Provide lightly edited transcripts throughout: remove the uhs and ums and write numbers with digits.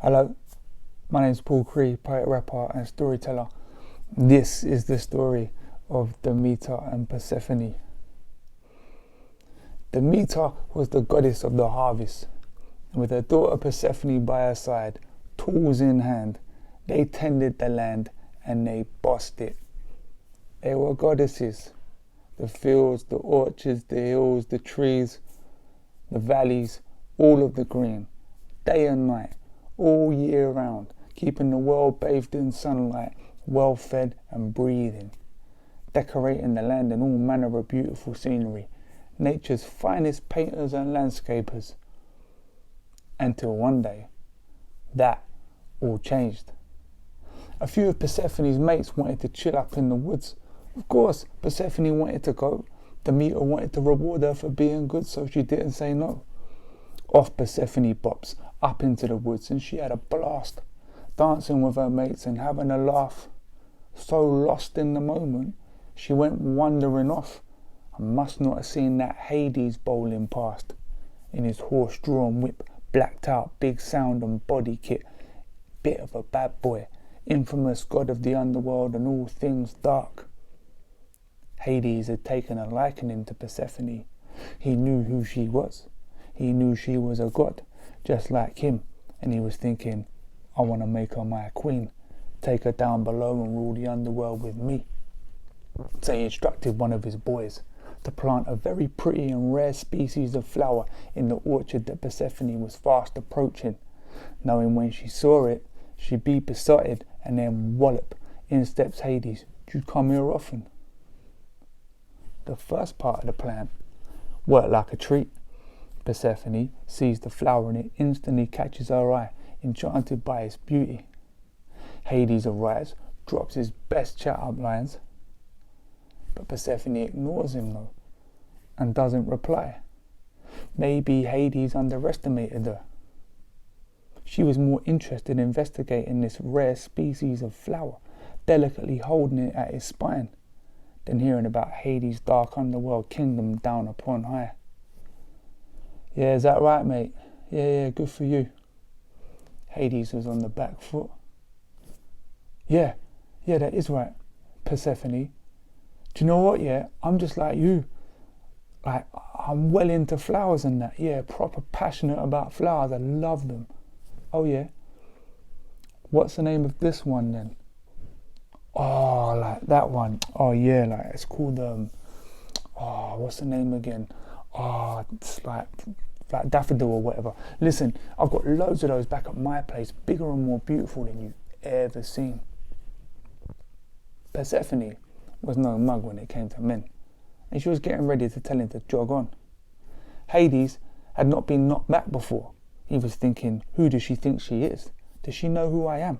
Hello, my name is Paul Cree, poet, rapper and storyteller. This is the story of Demeter and Persephone. Demeter was the goddess of the harvest, and with her daughter Persephone by her side, tools in hand, they tended the land and they bossed it. They were goddesses. The fields, the orchards, the hills, the trees, the valleys, all of the green, day and night, all year round, keeping the world bathed in sunlight, well fed and breathing, decorating the land in all manner of beautiful scenery, nature's finest painters and landscapers. Until one day, that all changed. A few of Persephone's mates wanted to chill up in the woods. Of course, Persephone wanted to go. Demeter wanted to reward her for being good, so she didn't say no. Off Persephone bops up into the woods, and she had a blast, dancing with her mates and having a laugh. So lost in the moment, she went wandering off and must not have seen that Hades bowling past in his horse-drawn whip, blacked out, big sound and body kit, bit of a bad boy, infamous god of the underworld and all things dark. Hades had taken a liking to Persephone. He knew who she was. He knew she was a god, just like him, and he was thinking, I want to make her my queen, take her down below and rule the underworld with me. So he instructed one of his boys to plant a very pretty and rare species of flower in the orchard that Persephone was fast approaching, knowing when she saw it, she'd be besotted, and then wallop, in steps Hades. Do you come here often? The first part of the plan worked like a treat. Persephone sees the flower and it instantly catches her eye, enchanted by its beauty. Hades arrives, drops his best chat-up lines, but Persephone ignores him though, and doesn't reply. Maybe Hades underestimated her. She was more interested in investigating this rare species of flower, delicately holding it at his spine, than hearing about Hades' dark underworld kingdom down upon high. Yeah, is that right, mate? Yeah, good for you. Hades was on the back foot. Yeah, that is right, Persephone. Do you know what, yeah? I'm just like you. Like, I'm well into flowers and that. Yeah, proper passionate about flowers. I love them. Oh, yeah? What's the name of this one, then? Oh, like that one. Oh, yeah, like, it's called, what's the name again? Oh, it's like daffodil or whatever. Listen, I've got loads of those back at my place, bigger and more beautiful than you've ever seen. Persephone was no mug when it came to men, and she was getting ready to tell him to jog on. Hades had not been knocked back before. He was thinking, who does she think she is? Does she know who I am?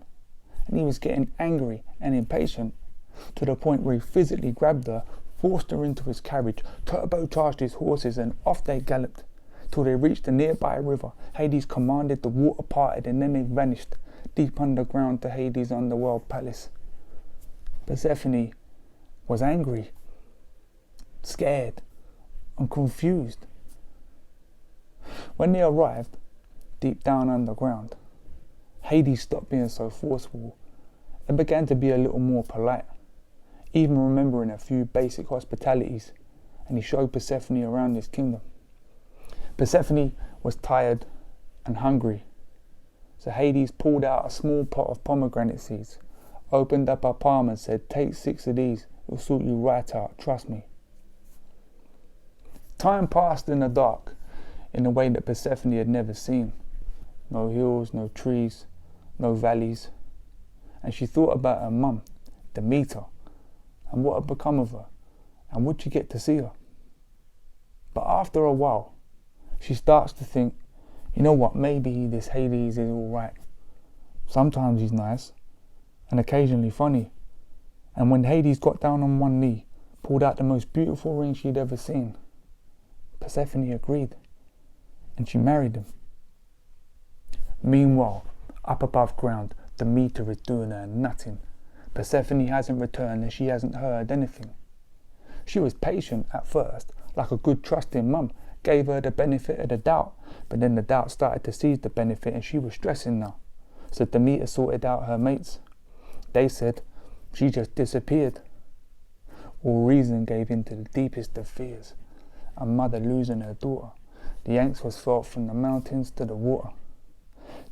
And he was getting angry and impatient, to the point where he physically grabbed her, forced her into his carriage, turbocharged his horses, and off they galloped, till they reached a nearby river. Hades commanded the water parted, and then they vanished deep underground to Hades' underworld palace. Persephone was angry, scared, and confused. When they arrived deep down underground, Hades stopped being so forceful and began to be a little more polite, even remembering a few basic hospitalities, and he showed Persephone around his kingdom. Persephone was tired and hungry, so Hades pulled out a small pot of pomegranate seeds, opened up her palm and said, take 6 of these, it'll sort you right out, trust me. Time passed in the dark, in a way that Persephone had never seen. No hills, no trees, no valleys, and she thought about her mum, Demeter, and what had become of her, and would she get to see her? But after a while, she starts to think, you know what, maybe this Hades is alright. Sometimes he's nice, and occasionally funny. And when Hades got down on one knee, pulled out the most beautiful ring she'd ever seen, Persephone agreed, and she married him. Meanwhile, up above ground, Demeter is doing her nutting. Persephone hasn't returned and she hasn't heard anything. She was patient at first, like a good trusting mum, gave her the benefit of the doubt, but then the doubt started to seize the benefit and she was stressing now. So Demeter sorted out her mates. They said she just disappeared. All reason gave in to the deepest of fears. A mother losing her daughter. The angst was felt from the mountains to the water.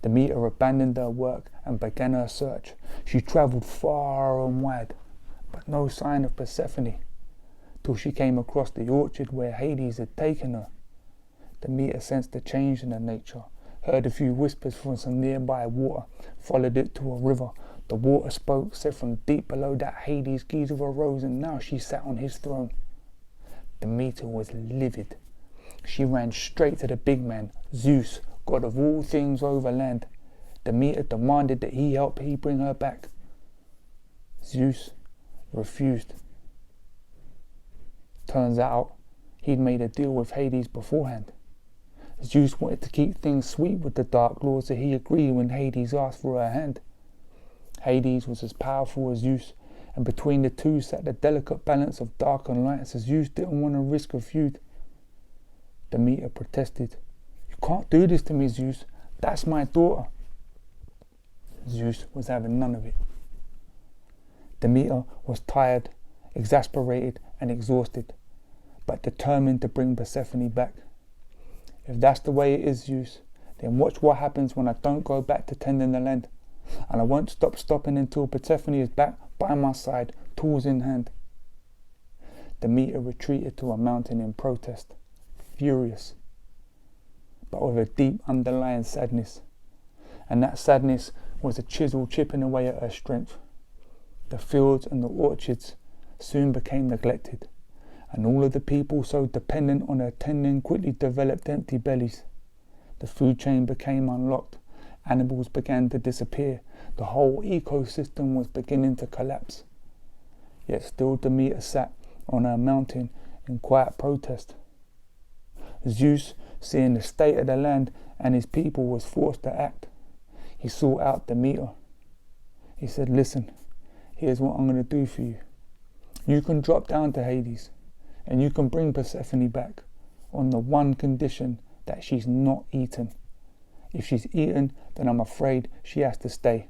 Demeter abandoned her work and began her search. She travelled far and wide, but no sign of Persephone, till she came across the orchard where Hades had taken her. Demeter sensed a change in her nature, heard a few whispers from some nearby water, followed it to a river. The water spoke, said from deep below that Hades geyser arose, and now she sat on his throne. Demeter was livid. She ran straight to the big man, Zeus, god of all things over land. Demeter demanded that he bring her back. Zeus refused. Turns out he'd made a deal with Hades beforehand. Zeus wanted to keep things sweet with the Dark Lord, so he agreed when Hades asked for her hand. Hades was as powerful as Zeus, and between the two sat the delicate balance of dark and light, so Zeus didn't want to risk a feud. Demeter protested. "You can't do this to me, Zeus. That's my daughter." Zeus was having none of it. Demeter was tired, exasperated and exhausted, but determined to bring Persephone back. "If that's the way it is, Zeus, then watch what happens when I don't go back to tending the land. And I won't stop stopping until Persephone is back by my side, tools in hand." Demeter retreated to a mountain in protest, furious, but with a deep underlying sadness. And that sadness was a chisel chipping away at her strength. The fields and the orchards soon became neglected, and all of the people so dependent on her tending quickly developed empty bellies. The food chain became unlocked. Animals began to disappear. The whole ecosystem was beginning to collapse. Yet still Demeter sat on her mountain in quiet protest. Zeus, seeing the state of the land and his people, was forced to act. He sought out Demeter. He said, "Listen, here's what I'm going to do for you. You can drop down to Hades, and you can bring Persephone back on the one condition that she's not eaten. If she's eaten, then I'm afraid she has to stay."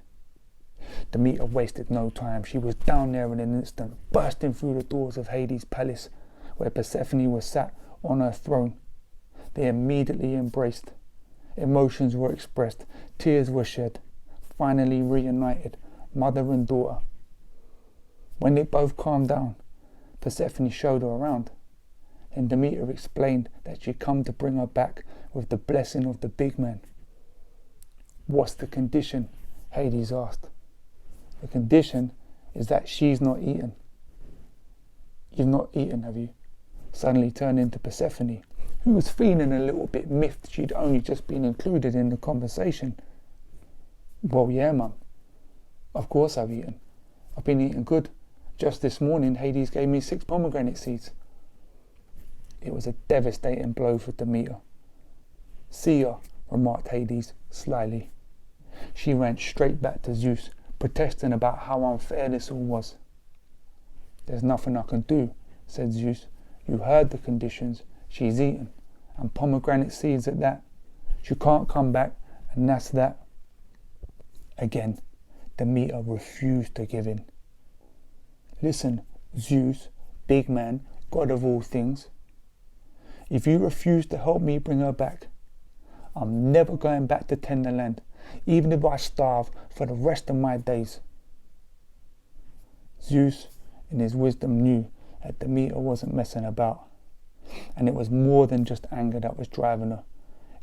Demeter wasted no time. She was down there in an instant, bursting through the doors of Hades' palace, where Persephone was sat on her throne. They immediately embraced. Emotions were expressed, tears were shed, finally reunited, mother and daughter. When they both calmed down, Persephone showed her around. Then Demeter explained that she'd come to bring her back with the blessing of the big man. "What's the condition?" Hades asked. "The condition is that she's not eaten." "You've not eaten, have you?" Suddenly turning to Persephone, who was feeling a little bit miffed she'd only just been included in the conversation. "Well, yeah, Mum. Of course I've eaten. I've been eating good. Just this morning, Hades gave me 6 pomegranate seeds." It was a devastating blow for Demeter. "See ya," remarked Hades slyly. She ran straight back to Zeus, protesting about how unfair this all was. "There's nothing I can do," said Zeus. "You heard the conditions. She's eaten, and pomegranate seeds at that. She can't come back, and that's that." Again, Demeter refused to give in. "Listen, Zeus, big man, god of all things. If you refuse to help me bring her back, I'm never going back to tend the land, even if I starve for the rest of my days." Zeus, in his wisdom, knew that Demeter wasn't messing about, and it was more than just anger that was driving her.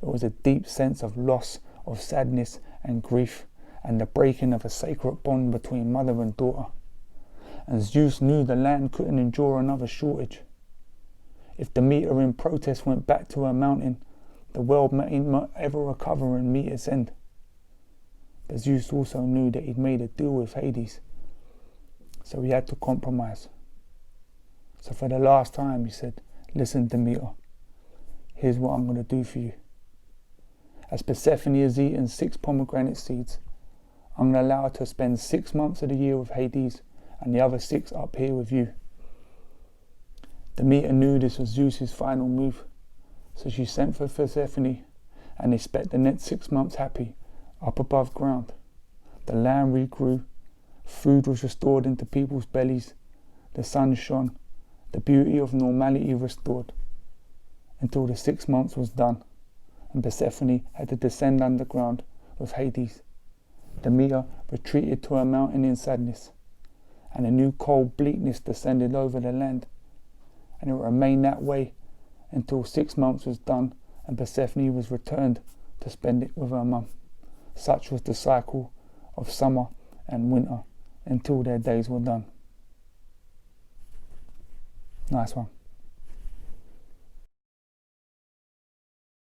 It was a deep sense of loss, of sadness and grief, and the breaking of a sacred bond between mother and daughter. And Zeus knew the land couldn't endure another shortage. If Demeter in protest went back to her mountain, the world may not ever recover and meet its end. But Zeus also knew that he'd made a deal with Hades, so he had to compromise. So for the last time he said, "Listen, Demeter, here's what I'm going to do for you. As Persephone has eaten 6 pomegranate seeds, I'm going to allow her to spend 6 months of the year with Hades and the other 6 up here with you." Demeter knew this was Zeus's final move, so she sent for Persephone, and they spent the next 6 months happy, up above ground, The land regrew, food was restored into people's bellies, the sun shone, the beauty of normality restored, until the 6 months was done, and Persephone had to descend underground with Hades. Demeter retreated to a mountain in sadness, and a new cold bleakness descended over the land, and it remained that way until 6 months was done and Persephone was returned to spend it with her mum. Such was the cycle of summer and winter until their days were done. Nice one.